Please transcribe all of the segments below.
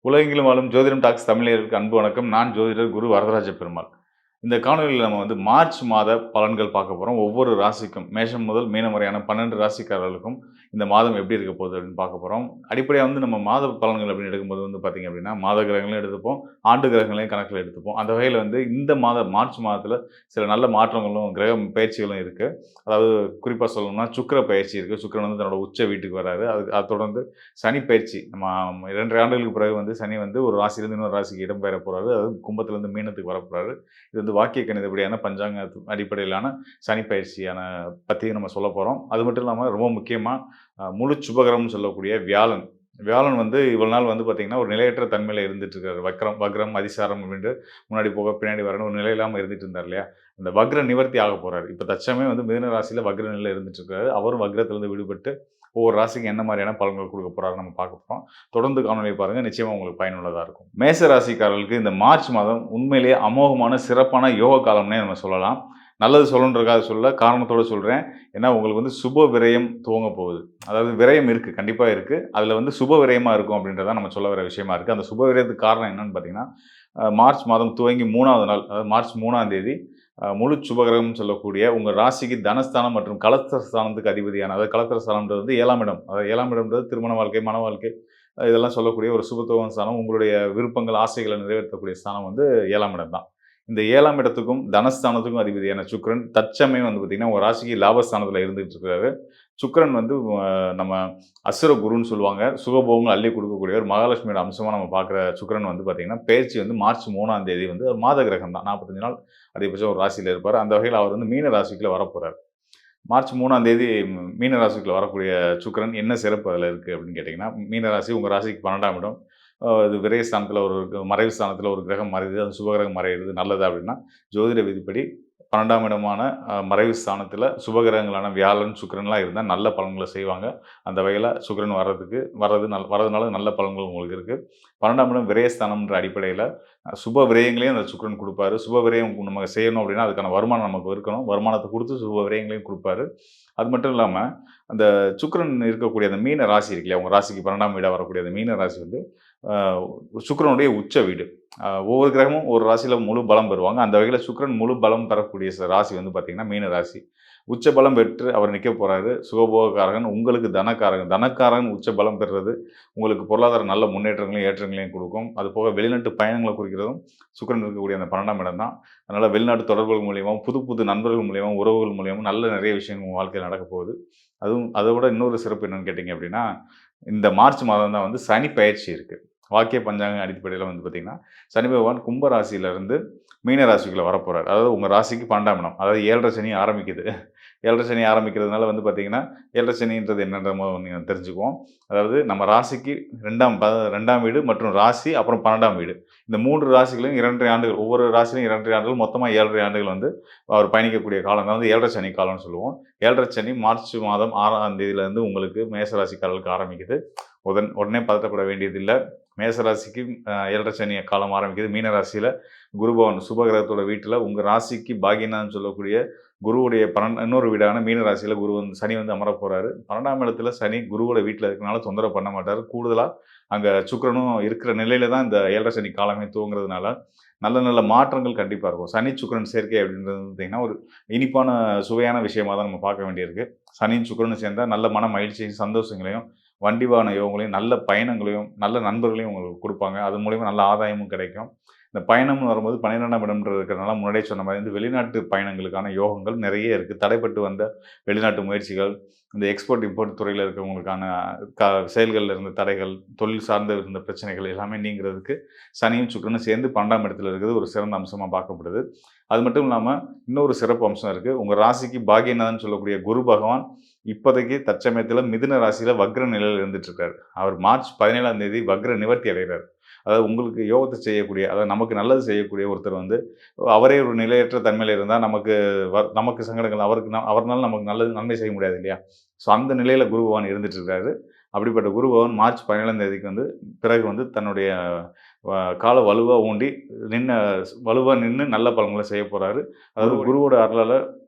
உலகெங்கிலும் வாழும் ஜோதிடம் டாக்ஸ் தமிழர்களுக்கு அன்பு வணக்கம். நான் ஜோதிடர் குரு வரதராஜ பெருமாள். இந்த காணொலியில நம்ம மார்ச் மாத பலன்கள் பார்க்க போறோம். ஒவ்வொரு ராசிக்கும் மேஷம் முதல் மீனம் வரையான 12 ராசிக்காரர்களுக்கும் இந்த மாதம் எப்படி இருக்க போகுது அப்படின்னு பார்க்க போறோம். அடிப்படையா நம்ம மாத பலன்கள் அப்படின்னு எடுக்கும்போது பார்த்தீங்க அப்படின்னா, மாத கிரகங்களையும் எடுத்துப்போம், ஆண்டு கிரகங்களையும் கணக்கில எடுத்துப்போம். அந்த வகையில இந்த மார்ச் மாதத்தில சில நல்ல மாற்றங்களும், கிரக பெயர்ச்சிகளும் இருக்கு. அதாவது குறிப்பா சொல்லணும்னா சுக்கிர பெயர்ச்சி இருக்கு. சுக்கிரன் தன்னோட உச்ச வீட்டுக்கு வராரு. அத தொடர்ந்து சனி பெயர்ச்சி. நம்ம 2 ஆண்டுகளுக்கு பிறகு சனி ஒரு ராசியிலிருந்து இன்னொரு ராசிக்கு இடம்பெயர போறாரு. அதாவது கும்பத்திலிருந்து மீனத்துக்கு வரப்போறாரு. இது வாக்கிய கணிதப்படியான பஞ்சாங்க அடிப்படையிலான சனி பயிற்சியான பத்தி நம்ம சொல்ல போறோம். அது மட்டும் இல்லாம ரொம்ப முக்கியமா முழு சுபகிரகம்னு சொல்லக்கூடிய வியாழன். வியாழன் இவ்வளவு நாள் பார்த்தீங்கன்னா, ஒரு நிலையற்ற தன்மையில இருந்துட்டு இருக்காரு. வக்ரம், அதிசாரம் அப்படின்ட்டு முன்னாடி போக பின்னாடி வரன்னு ஒரு நிலை இல்லாம இருந்துட்டு இருந்தார் இல்லையா? அந்த வக்ர நிவர்த்தி ஆக போறாரு. இப்ப தற்சமயம் மிதுன ராசியில வக்ர நிலையில இருந்துட்டு இருக்காரு. அவரும் வக்ரத்திலிருந்து விடுபட்டு ஒவ்வொரு ராசிக்கு என்ன மாதிரியான பலன்கள் கொடுக்க போறாருன்னு நம்ம பார்க்க போறோம். தொடர்ந்து காணொலியை பாருங்க. நிச்சயமா உங்களுக்கு பயனுள்ளதா இருக்கும். மேச ராசிக்காரர்களுக்கு இந்த மார்ச் மாதம் உண்மையிலேயே அமோகமான சிறப்பான யோக காலம்னே நம்ம சொல்லலாம். நல்லது சொல்லணுன்றதுக்காக சொல்ல, காரணத்தோட சொல்றேன். ஏன்னா உங்களுக்கு சுப விரயம் துவங்க போகுது. அதாவது விரயம் இருக்கு, கண்டிப்பா இருக்கு. அதுல சுப விரயமா இருக்கும் அப்படின்றத நம்ம சொல்ல வர விஷயமா இருக்கு. அந்த சுப விரயத்துக்கு காரணம் என்னன்னு பார்த்தீங்கன்னா, மார்ச் மாதம் துவங்கி 3வது நாள், அதாவது மார்ச் 3ஆம் தேதி முழு சுபகிரகம் சொல்லக்கூடிய உங்கள் ராசிக்கு தனஸ்தானம் மற்றும் கலத்திரஸ்தானத்துக்கு அதிபதியான, அதாவது கலத்திரஸ்தானம்ன்றது 7ஆம் இடம். அதாவது 7ஆம் இடம்ன்றது திருமண வாழ்க்கை, மன வாழ்க்கை இதெல்லாம் சொல்லக்கூடிய ஒரு சுபத்துவம் ஸ்தானம். உங்களுடைய விருப்பங்கள், ஆசைகளை நிறைவேற்றக்கூடிய ஸ்தானம் 7ஆம் இடம் தான். இந்த 7ஆம் இடத்துக்கும் தனஸ்தானத்துக்கும் அதிபதியான சுக்கிரன் தற்சமயம் பார்த்தீங்கன்னா, உங்கள் ராசிக்கு லாபஸ்தானத்தில் இருந்துகிட்டு இருக்கிறாரு. சுக்கிரன் நம்ம அசுர குருன்னு சொல்லுவாங்க. சுகபோகங்கள் அள்ளி கொடுக்கக்கூடிய ஒரு மகாலட்சுமியோட அம்சமா நம்ம பார்க்குற சுக்கிரன் பார்த்தீங்கன்னா, பெயர்ச்சி மார்ச் 3ஆம் தேதி ஒரு மாத கிரகம் தான். 45 நாள் அதிகபட்சம் ஒரு ராசியில இருப்பார். அந்த வகையில் அவர் மீன ராசிக்குள்ள வரப்போறார். மார்ச் 3ஆம் தேதி மீன ராசிக்குள்ள வரக்கூடிய சுக்கிரன் என்ன சிறப்பு அதில இருக்கு அப்படின்னு கேட்டீங்கன்னா, மீன ராசி உங்க ராசிக்கு 12ஆம் இடம். இது விரயஸ்தானத்தில மறைவு ஸ்தானத்தில ஒரு கிரகம் மறையுது. அது சுபகிரகம் மறையிறது நல்லதா அப்படின்னா, ஜோதிட விதிப்படி 12ஆம் இடமான மறைவு ஸ்தானத்தில சுபகிரகங்களான வியாழன், சுக்கிரன்லாம் இருந்தா நல்ல பலன்கள செய்வாங்க. அந்த வகையில சுக்கிரன் வர்றதுனால நல்ல பலன்கள் உங்களுக்கு இருக்கு. 12ஆம் இடம் விரயஸ்தானம்ன்ற அடிப்படையில சுப விரயங்களையும் அந்த சுக்கிரன் குடுப்பாரு. சுப விரயம் நம்ம செய்யணும் அப்படின்னா, அதுக்கான வருமானம் நமக்கு இருக்கணும். வருமானத்த குடுத்து சுப விரயங்களையும் குடுப்பாரு. அது மட்டும் இல்லாம, அந்த சுக்கிரன் இருக்கக்கூடிய அந்த மீன ராசி இருக்கு இல்லையா? உங்க ராசிக்கு 12ஆம் வீடா வரக்கூடிய அந்த மீன ராசி அ சுக்கிரனுடைய உச்ச வீடு. ஒவ்வொரு கிரகமும் ஒரு ராசியில முழு பலம் பெறுவாங்க. அந்த வகையில சுக்கிரன் முழு பலம் பெறக்கூடிய ராசி பார்த்தீங்கன்னா, மீன ராசி. உச்ச பலம் பெற்று அவர் நிற்க போறாரு. சுகபோகக்காரகன், உங்களுக்கு தனக்காரகன். தனக்காரகன் உச்ச பலம் பெறுறது உங்களுக்கு பொருளாதார நல்ல முன்னேற்றங்களையும், ஏற்றங்களையும் குடுக்கும். அதுபோக வெளிநாட்டு பயணங்கள குறிக்கிறதும் சுக்கிரன் இருக்கக்கூடிய அந்த 12ஆம் இடம் தான். அதனால வெளிநாட்டு தொடர்புகள் மூலியமாவும், புது புது நண்பர்கள் மூலியமாவும், உறவுகள் மூலியமாவும் நல்ல நிறைய விஷயங்கள் உங்க வாழ்க்கையில நடக்கப் போகுது. அதுவும் அத விட இன்னொரு சிறப்பு என்னன்னு கேட்டீங்க அப்படின்னா, இந்த மார்ச் மாதம் தான் சனி பெயர்ச்சி இருக்கு. வாக்கிய பஞ்சாங்க அடிப்படையில பார்த்தீங்கன்னா, சனி பகவான் கும்ப ராசியிலிருந்து மீன ராசிக்குள்ள வரப்போறாரு. அதாவது உங்க ராசிக்கு 12ஆம் இடம். அதாவது 7.5 சனி ஆரம்பிக்குது. 7.5 சனி ஆரம்பிக்கிறதுனால பார்த்தீங்கன்னா, 7.5 சனின்றது என்னன்ற நீங்க தெரிஞ்சுக்குவோம். அதாவது நம்ம ராசிக்கு 2ஆம் வீடு மற்றும் ராசி அப்புறம் 12ஆம் வீடு. இந்த 3 ராசிகளையும் 2 1/2 ஆண்டுகள், ஒவ்வொரு ராசியிலும் 2 1/2 ஆண்டுகள், மொத்தமா 7 1/2 ஆண்டுகள் அவர் பயணிக்கக்கூடிய காலம் தான் 7.5 சனி காலம்னு சொல்லுவோம். 7.5 சனி மார்ச் மாதம் 6ஆம் தேதியிலிருந்து உங்களுக்கு மேச ராசிக்காரர்களுக்கு ஆரம்பிக்குது. உடனே பதட்டப்பட வேண்டியதில்ல. மேச ராசிக்கு 7.5 சனி காலம் ஆரம்பிக்குது. மீன ராசியில குரு பகவான் சுபகிரகத்தோட வீட்டில உங்க ராசிக்கு பாக்கியநாதன்னு சொல்லக்கூடிய குருவுடைய இன்னொரு வீடான மீன ராசியில சனி அமரப் போறாரு. 12ஆம் இடத்துல சனி குருவோட வீட்ல இருக்கனால தொந்தரவு பண்ண மாட்டாரு. கூடுதலா அங்க சுக்கிரனும் இருக்கிற நிலையில தான் இந்த 7.5 சனி காலமே துவங்குறதுனால, நல்ல நல்ல மாற்றங்கள் கண்டிப்பா இருக்கும். சனி, சுக்கிரன் சேர்க்கை அப்படின்றது பார்த்தீங்கன்னா, ஒரு இனிப்பான சுவையான விஷயமா தான் நம்ம பார்க்க வேண்டியிருக்கு. சனியும் சுக்கிரனும் சேர்ந்தா நல்ல மன மகிழ்ச்சியும், சந்தோஷங்களையும், வண்டி வாகன யோகங்களையும், நல்ல பயணங்களையும், நல்ல நண்பர்களையும் உங்களுக்கு குடுப்பாங்க. அது மூலியமா நல்ல ஆதாயமும் கிடைக்கும். இந்த பயணம்னு வரும்போது 12ஆம் இடம்ன்றது இருக்கிறனால, முன்னாடியே சொன்ன மாரி வெளிநாட்டு பயணங்களுக்கான யோகங்கள் நிறைய இருக்கு. தடைப்பட்டு வந்த வெளிநாட்டு முயற்சிகள், இந்த எக்ஸ்போர்ட், இம்போர்ட் துறையில இருக்கிறவங்களுக்கான செயல்கள்ல இருந்த தடைகள், தொழில் சார்ந்த இருந்த பிரச்சனைகள் எல்லாமே நீங்கிறதுக்கு சனியும், சுக்கிரனும் சேர்ந்து 12ஆம் இடத்துல இருக்கிறது ஒரு சிறந்த அம்சமா பார்க்கப்படுது. அது மட்டும் இல்லாம, இன்னொரு சிறப்பு அம்சம் இருக்கு. உங்க ராசிக்கு பாக்கியநாதன்னு சொல்லக்கூடிய குரு பகவான் இப்போதைக்கு தற்சமயத்துல மிதுன ராசியில வக்ர நிலையில இருந்துட்டு இருக்காரு. அவர் மார்ச் 17ஆம் தேதி வக்ர நிவர்த்தி அடைகிறார். அதாவது உங்களுக்கு யோகத்த செய்யக்கூடிய, அதாவது நமக்கு நல்லது செய்யக்கூடிய ஒருத்தர் அவரே ஒரு நிலையற்ற தன்மையில இருந்தா நமக்கு சங்கடங்கள், அவர்னால நமக்கு நல்லது நன்மை செய்ய முடியாது இல்லையா? ஸோ அந்த நிலையில குரு பகவான் இருந்துட்டு இருக்காரு. அப்படிப்பட்ட குரு பகவான் மார்ச் 17ஆம் தேதிக்கு பிறகு தன்னுடைய கால வலுவா ஊண்டி வலுவா நின்னு நல்ல பலன்கள செய்ய போறாரு. அதாவது குருவோட அருளால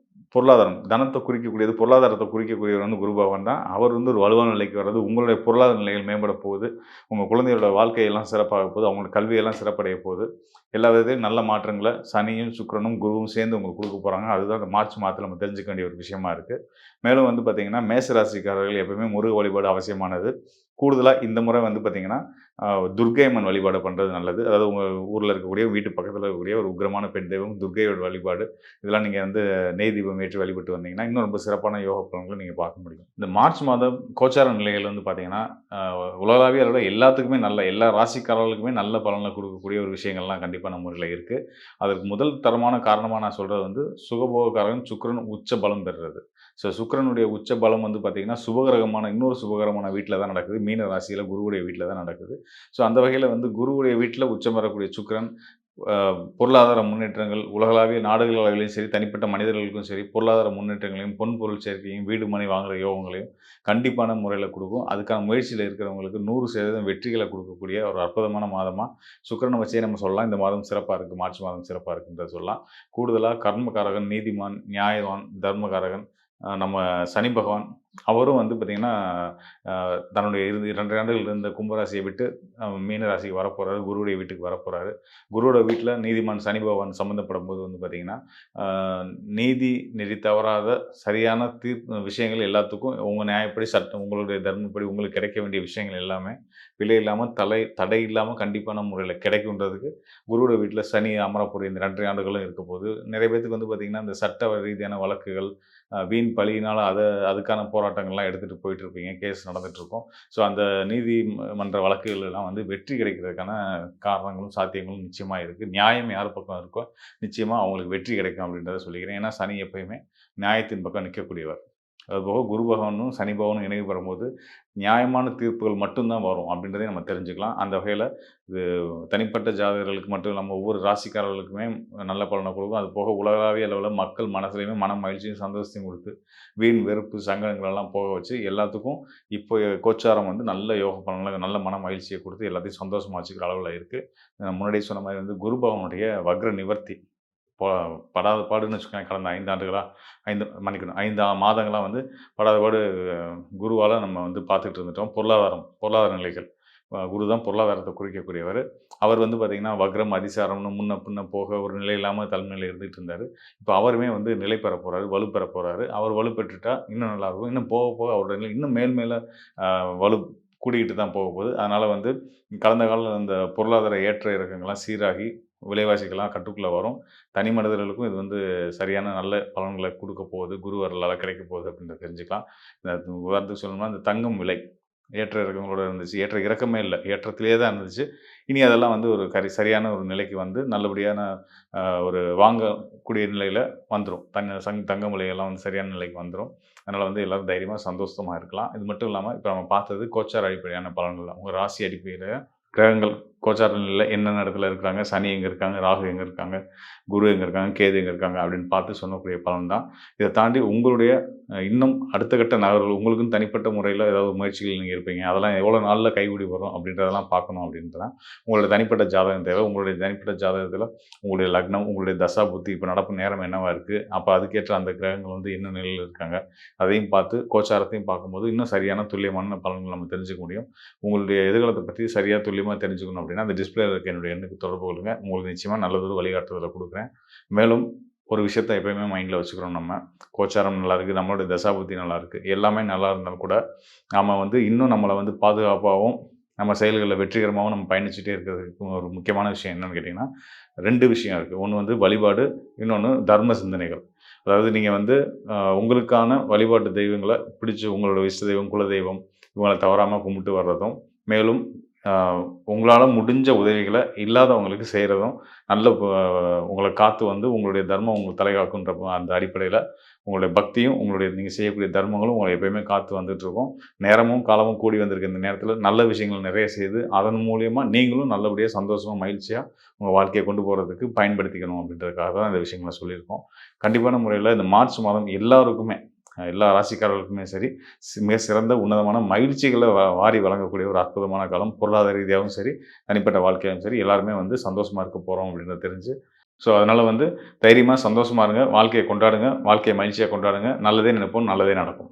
பொருளாதாரம். தனத்த குறிக்கக்கூடியது, பொருளாதாரத்த குறிக்கக்கூடியவர் வந்து குரு பகவான் தான். அவர் வந்து ஒரு வலுவான நிலைக்கு வர்றது, உங்களுடைய பொருளாதார நிலைகள் மேம்பட போகுது. உங்க குழந்தைகளோட வாழ்க்கையெல்லாம் சிறப்பாக போகுது. அவங்களோட கல்வியெல்லாம் சிறப்படைய போகுது. எல்லா விதத்திலும் நல்ல மாற்றங்கள சனியும், சுக்கிரனும், குருவும் சேர்ந்து உங்களுக்கு குடுக்க போறாங்க. அதுதான் இந்த மார்ச் மாதத்தில நம்ம தெரிஞ்சுக்க வேண்டிய ஒரு விஷயமா இருக்கு. மேலும் வந்து பார்த்தீங்கன்னா, மேச ராசிக்காரர்கள் எப்பவுமே முருக வழிபாடு அவசியமானது. கூடுதலா இந்த முறை வந்து பார்த்தீங்கன்னா, அ துர்க்கை அம்மன் வழிபாடு பண்றது நல்லது. அதாவது உங்க ஊர்ல இருக்கக்கூடிய, வீட்டு பக்கத்தில இருக்கக்கூடிய ஒரு உக்கிரமான பெண் தெய்வம் துர்க்கையோட வழிபாடு. இதெல்லாம் நீங்க வந்து நெய் தீபம் ஏற்றி வழிபட்டு வந்தீங்கன்னா, இன்னும் ரொம்ப சிறப்பான யோக பலன்கள நீங்க பார்க்க முடியும். இந்த மார்ச் மாதம் கோச்சார நிலைகள் வந்து பார்த்தீங்கன்னா, அ உலகளாவிய அளவுல எல்லாத்துக்குமே எல்லா ராசிக்காரர்களுக்குமே நல்ல பலன குடுக்கக்கூடிய ஒரு விஷயங்கள்லாம் கண்டிப்பா நம்ம ஊர்ல இருக்கு. அதற்கு முதல் தரமான காரணமா நான் சொல்றது வந்து சுகபோகக்காரகன் சுக்கிரன் உச்ச பலம் பெறுறது. சுக்கிரனுடைய உச்ச பலம் வந்து பார்த்தீங்கன்னா, சுபகிரகமான இன்னொரு சுபகிரகமான வீட்ல தான் நடக்குது. மீன ராசியில குருவுடைய வீட்ல தான் நடக்குது. அந்த வகையில வந்து குருவுடைய வீட்ல உச்சம் பெறக்கூடிய சுக்கிரன், அ பொருளாதார முன்னேற்றங்கள் உலகளாவிய நாடுகள் அளவிலும் சரி, தனிப்பட்ட மனிதர்களுக்கும் சரி, பொருளாதார முன்னேற்றங்களையும், பொன் பொருள் சேர்க்கையும், வீடு மனை வாங்குற யோகங்களையும் கண்டிப்பான முறையில குடுக்கும். அதுக்கான முயற்சியில இருக்கிறவங்களுக்கு 100% வெற்றிகள குடுக்கக்கூடிய ஒரு அற்புதமான மாதமா சுக்கிரன வச்சே நம்ம சொல்லலாம். இந்த மாதம் சிறப்பா இருக்கு. மார்ச் மாதம் சிறப்பா இருக்குன்றத சொல்லலாம். கூடுதலா கர்மகாரகன், நீதிமான், நியாயவான், தர்மகாரகன் நம்ம சனி பகவான் அவரும் வந்து பார்த்தீங்கன்னா, தன்னுடைய 2 ஆண்டுகள் இருந்த கும்பராசியை விட்டு மீன ராசிக்கு வரப்போறாரு. குருவுடைய வீட்டுக்கு வரப்போறாரு. குருவோட வீட்ல நீதிமான் சனி பகவான் சம்மந்தப்படும்போது வந்து பார்த்தீங்கன்னா, அ நீதி நெறி தவறாத சரியான விஷயங்கள் எல்லாத்துக்கும் உங்க நியாயப்படி சட்டம் உங்களுடைய தர்மப்படி உங்களுக்கு கிடைக்க வேண்டிய விஷயங்கள் எல்லாமே பிழை இல்லாம, தடை இல்லாம கண்டிப்பான முறையில கிடைக்குன்றதுக்கு குருவோட வீட்ல சனி அமரப்போற இந்த 2 ஆண்டுகளும் இருக்கப்போது, நிறைய பேத்துக்கு வந்து பார்த்தீங்கன்னா, இந்த சட்ட ரீதியான வழக்குகள், வீண் பழியினால அதுக்கான போராட்டங்கள்லாம் எடுத்துட்டு போயிட்டு இருப்பீங்க. கேஸ் நடந்துட்டுருக்கும். அந்த நீதிமன்ற வழக்குகள் எல்லாம் வந்து வெற்றி கிடைக்கிறதுக்கான காரணங்களும், சாத்தியங்களும் நிச்சயமா இருக்கு. நியாயம் யார் பக்கம் இருக்கோ, நிச்சயமா அவங்களுக்கு வெற்றி கிடைக்கும் அப்படின்றத சொல்லிக்கிறேன். ஏன்னா, சனி எப்பயுமே நியாயத்தின் பக்கம் நிற்கக்கூடியவர். அதுபோக குரு பகவானும், சனி பகவானும் இணைவு பெறும்போது, நியாயமான தீர்ப்புகள் மட்டும் தான் வரும் அப்படின்றதையும் நம்ம தெரிஞ்சுக்கலாம். அந்த வகையில இது தனிப்பட்ட ஜாதகர்களுக்கு மட்டும் இல்லாம ஒவ்வொரு ராசிக்காரர்களுக்குமே நல்ல பலன குடுக்கும். அது போக உலகளாவிய அளவுல மக்கள் மனசுலயுமே மன மகிழ்ச்சியும், சந்தோஷத்தையும் குடுத்து, வீண் வெறுப்பு, சங்கடங்கள் எல்லாம் போக வச்சு, எல்லாத்துக்கும் இப்போ கோச்சாரம் வந்து நல்ல யோக பலன்கள, நல்ல மன மகிழ்ச்சிய குடுத்து, எல்லாத்தையும் சந்தோஷமா வச்சுக்கிற அளவுல இருக்கு. நான் முன்னாடியே சொன்ன மாரி வந்து குரு பகவானுடைய வக்ர நிவர்த்தி. ப படாத பாடுன்னு வச்சுக்கோங்களேன். கடந்த 5 ஆண்டுகளா 5 மன்னிக்கணும் 5 மாதங்களா வந்து படாத பாடு குருவால நம்ம வந்து பார்த்துட்டு இருந்துட்டோம். பொருளாதார நிலைகள். குரு தான் பொருளாதாரத்த குறிக்கக்கூடியவரு. அவர் வந்து பார்த்தீங்கன்னா, வக்ரம், அதிசாரம்னு முன்ன பின்ன போக ஒரு நிலை இல்லாம தலைமையில இருந்துட்டு இருந்தாரு. இப்ப அவருமே வந்து நிலை பெறப் போறாரு, வலுப்பெறப் போறாரு. அவர் வலுப்பெற்றுட்டா இன்னும் நல்லாயிருக்கும். இன்னும் போக போக அவருடைய நிலை இன்னும் மேல் மேல அ வலு கூடிக்கிட்டு தான் போகப்போகுது. அதனால வந்து கடந்த கால அந்த பொருளாதார ஏற்ற இறக்கங்கள்லாம் சீராகி, விலைவாசிகள்லாம் கட்டுக்குள்ள வரும். தனி மனிதர்களுக்கும் இது வந்து சரியான நல்ல பலன்கள குடுக்கப் போகுது. குரு அருளால கிடைக்கப் போகுது அப்படின்றத தெரிஞ்சுக்கலாம். இந்த உதாரணத்துக்கு சொல்லணும்னா, இந்த தங்கம் விலை ஏற்ற இறக்கங்களோட இருந்துச்சு. ஏற்ற இறக்கமே இல்ல. ஏற்றத்திலேயே தான் இருந்துச்சு. இனி அதெல்லாம் வந்து ஒரு சரியான ஒரு நிலைக்கு வந்து நல்லபடியான ஒரு வாங்கக்கூடிய நிலையில வந்துரும். தங்கம் விலையெல்லாம் வந்து சரியான நிலைக்கு வந்துரும். அதனால வந்து எல்லாரும் தைரியமா, சந்தோஷமா இருக்கலாம். இது மட்டும் இல்லாம, இப்ப நம்ம பார்த்தது கோச்சார அடிப்படையான பலன்கள் தான். உங்க ராசி அடிப்படையில கிரகங்கள் கோச்சார நிலையில என்னென்ன இடத்துல இருக்கிறாங்க, சனி எங்க இருக்காங்க, ராகு எங்க இருக்காங்க, குரு எங்க இருக்காங்க, கேது எங்க இருக்காங்க அப்படின்னு பார்த்து சொல்லக்கூடிய பலன் தான். இத தாண்டி உங்களுடைய இன்னும் அடுத்த கட்ட நகர்வுகள் உங்களுக்குன்னு தனிப்பட்ட முறையில ஏதாவது முயற்சிகள் நீங்க இருப்பீங்க. அதெல்லாம் எவ்வளோ நாள்ல கைகூடி வரும் அப்படின்றதெல்லாம் பார்க்கணும் அப்படின்ட்டு தான். உங்களுடைய தனிப்பட்ட ஜாதகம் தேவை. உங்களுடைய தனிப்பட்ட ஜாதகத்தில உங்களுடைய லக்னம், உங்களுடைய தசா புத்தி இப்ப நடப்பு நேரம் என்னவா இருக்கு? அப்ப அதுக்கேற்ற அந்த கிரகங்கள் வந்து என்ன நிலையில இருக்காங்க? அதையும் பார்த்து கோச்சாரத்தையும் பார்க்கும்போது இன்னும் சரியான துல்லியமான பலன்கள் நம்ம தெரிஞ்சுக்க முடியும். உங்களுடைய எதிர்காலத்த பத்தி சரியா துல்லியமா தெரிஞ்சுக்கணும் அப்படின்னா, அந்த டிஸ்ப்ளேல இருக்க என்னுடைய எண்ணுக்கு தொடர்பு கொள்ளுங்க. உங்களுக்கு நிச்சயமா நல்லதொரு வழிகாட்டுதல குடுக்குறேன். மேலும் ஒரு விஷயத்த எப்பயுமே மைண்ட்ல வச்சுக்கிறோம் நம்ம. கோச்சாரம் நல்லாயிருக்கு, நம்மளுடைய தசாபுத்தி நல்லாயிருக்கு. எல்லாமே நல்லா இருந்தாலும் கூட, நாம வந்து இன்னும் நம்மள வந்து பாதுகாப்பாவும், நம்ம செயல்கள்ல வெற்றிகரமாவும் நம்ம பயணிச்சுட்டே இருக்கிறதுக்கு ஒரு முக்கியமான விஷயம் என்னன்னு கேட்டீங்கன்னா, 2 விஷயம் இருக்கு. ஒண்ணு வந்து வழிபாடு, இன்னொன்னு தர்ம சிந்தனைகள். அதாவது நீங்க வந்து உங்களுக்கான வழிபாட்டு தெய்வங்கள பிடிச்சு உங்களோட இஷ்ட தெய்வம், குலதெய்வம் இவங்கள தவறாம கும்பிட்டு வர்றதும், மேலும் அ உங்களால முடிஞ்ச உதவிகள இல்லாதவங்களுக்கு செய்றதும், நல்ல உங்கள காத்து வந்து உங்களுடைய தர்மம் உங்கள தலைகாக்குன்ற அந்த அடிப்படையில, உங்களுடைய பக்தியும், உங்களுடைய நீங்க செய்யக்கூடிய தர்மங்களும் உங்கள எப்பயுமே காத்து வந்துட்டுருக்கும். நேரமும், காலமும் கூடி வந்திருக்க இந்த நேரத்தில நல்ல விஷயங்கள் நிறைய செய்து, அதன் மூலியமா நீங்களும் நல்லபடியா, சந்தோஷமா, மகிழ்ச்சியா உங்க வாழ்க்கைய கொண்டு போறதுக்கு பயன்படுத்திக்கணும் அப்படின்றதுக்காக தான் இந்த விஷயங்கள சொல்லியிருக்கோம். கண்டிப்பான முறையில இந்த மார்ச் மாதம் எல்லாருக்குமே, எல்லா ராசிக்காரர்களுக்குமே சரி, மிக சிறந்த உன்னதமான மகிழ்ச்சிகள வாரி வழங்கக்கூடிய ஒரு அற்புதமான காலம். பொருளாதார ரீதியாவும் சரி, தனிப்பட்ட வாழ்க்கையாவும் சரி, எல்லாருமே வந்து சந்தோஷமா இருக்க போறோம் அப்படின்றத தெரிஞ்சு ஸோ அதனால் வந்து தைரியமாக சந்தோஷமாக இருங்க, வாழ்க்கையை கொண்டாடுங்க, வாழ்க்கையை மகிழ்ச்சியாக கொண்டாடுங்க. நல்லதே நினைப்போம், நல்லதே நடக்கும்.